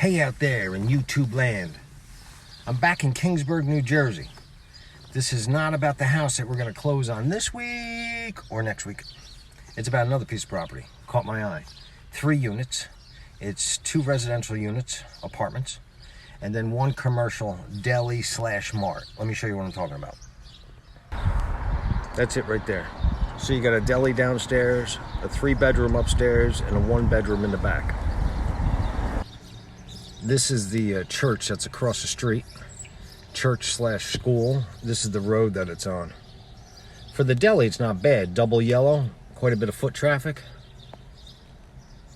Hey out there in YouTube land. I'm back in Keansburg, New Jersey. This is not about the house that we're going to close on this week or next week. It's about another piece of property. Caught my eye. 3 units. It's 2 residential units, apartments, and then 1 commercial deli/mart. Let me show you what I'm talking about. That's it right there. So you got a deli downstairs, a 3-bedroom upstairs, and a 1-bedroom in the back. This is the church that's across the street. Church/school. This is the road that it's on. For the deli, it's not bad. Double yellow, quite a bit of foot traffic.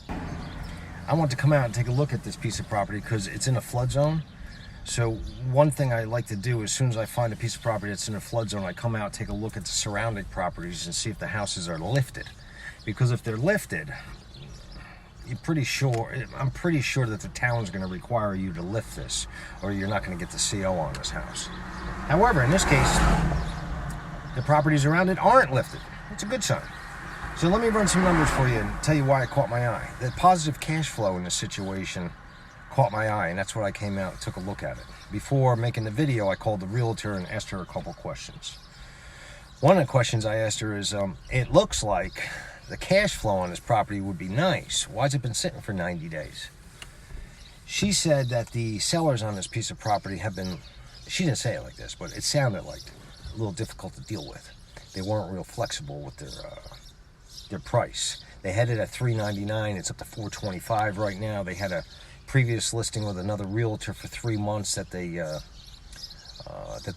I want to come out and take a look at this piece of property because it's in a flood zone. So one thing I like to do as soon as I find a piece of property that's in a flood zone, I come out, take a look at the surrounding properties and see if the houses are lifted. Because if they're lifted, I'm pretty sure that the town's going to require you to lift this, or you're not going to get the CO on this house. However, in this case, the properties around it aren't lifted. It's a good sign. So let me run some numbers for you and tell you why it caught my eye. The positive cash flow in this situation caught my eye, and that's what I came out and took a look at it. Before making the video, I called the realtor and asked her a couple questions. One of the questions I asked her is, it looks like the cash flow on this property would be nice. Why's it been sitting for 90 days? She said that the sellers on this piece of property have been, she didn't say it like this, but it sounded like a little difficult to deal with. They weren't real flexible with their price. They had it at $399. It's up to $425 right now. They had a previous listing with another realtor for 3 months that they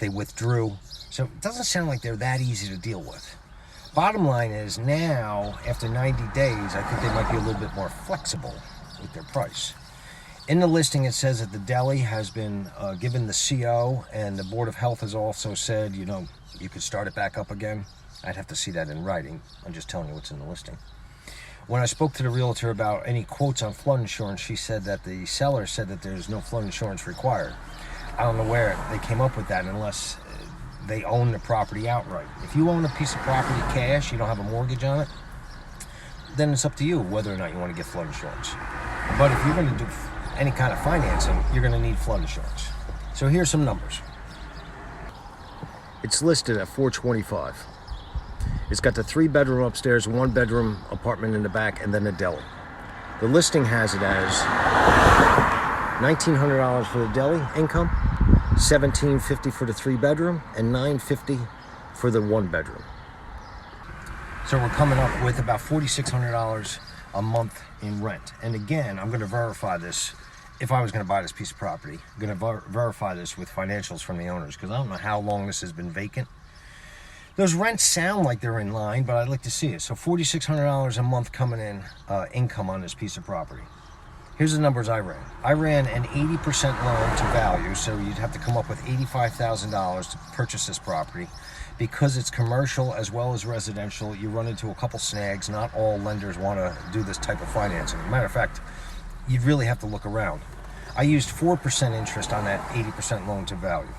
withdrew. So it doesn't sound like they're that easy to deal with. Bottom line is now, after 90 days, I think they might be a little bit more flexible with their price. In the listing, it says that the deli has been given the CO, and the Board of Health has also said, you know, you could start it back up again. I'd have to see that in writing. I'm just telling you what's in the listing. When I spoke to the realtor about any quotes on flood insurance, she said that the seller said that there's no flood insurance required. I don't know where they came up with that unless they own the property outright. If you own a piece of property cash, you don't have a mortgage on it, then it's up to you whether or not you want to get flood insurance. But if you're going to do any kind of financing, you're going to need flood insurance. So here's some numbers. It's listed at $425. It's got the 3-bedroom upstairs, 1-bedroom apartment in the back, and then a deli. The listing has it as $1,900 for the deli income, $1,750 for the 3-bedroom, and $950 for the 1-bedroom. So we're coming up with about $4,600 a month in rent. And again, I'm going to verify this. If I was going to buy this piece of property, I'm going to verify this with financials from the owners, because I don't know how long this has been vacant. Those rents sound like they're in line, but I'd like to see it. So $4,600 a month coming in income on this piece of property. Here's the numbers I ran. I ran an 80% loan to value, so you'd have to come up with $85,000 to purchase this property. Because it's commercial as well as residential, you run into a couple snags. Not all lenders want to do this type of financing. Matter of fact, you'd really have to look around. I used 4% interest on that 80% loan to value.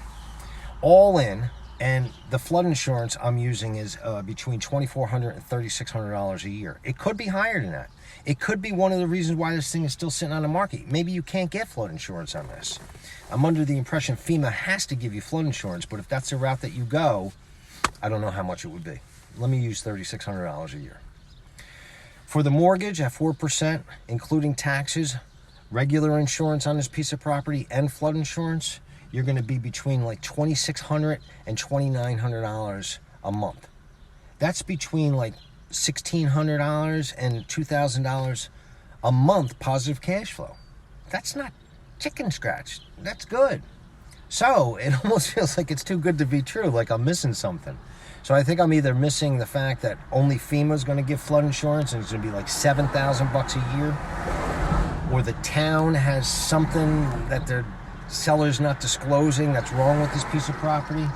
All in, and the flood insurance I'm using is between $2,400 and $3,600 a year. It could be higher than that. It could be one of the reasons why this thing is still sitting on the market. Maybe you can't get flood insurance on this. I'm under the impression FEMA has to give you flood insurance, but if that's the route that you go, I don't know how much it would be. Let me use $3,600 a year. For the mortgage at 4%, including taxes, regular insurance on this piece of property, and flood insurance, you're going to be between like $2,600 and $2,900 a month. That's between like $1,600 and $2,000 a month positive cash flow. That's not chicken scratch. That's good. So it almost feels like it's too good to be true, like I'm missing something. So I think I'm either missing the fact that only FEMA is going to give flood insurance and it's going to be like $7,000 a year, or the town has something that their seller's not disclosing that's wrong with this piece of property.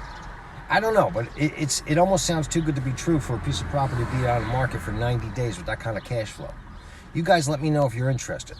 I don't know, but it almost sounds too good to be true for a piece of property to be on the market for 90 days with that kind of cash flow. You guys let me know if you're interested.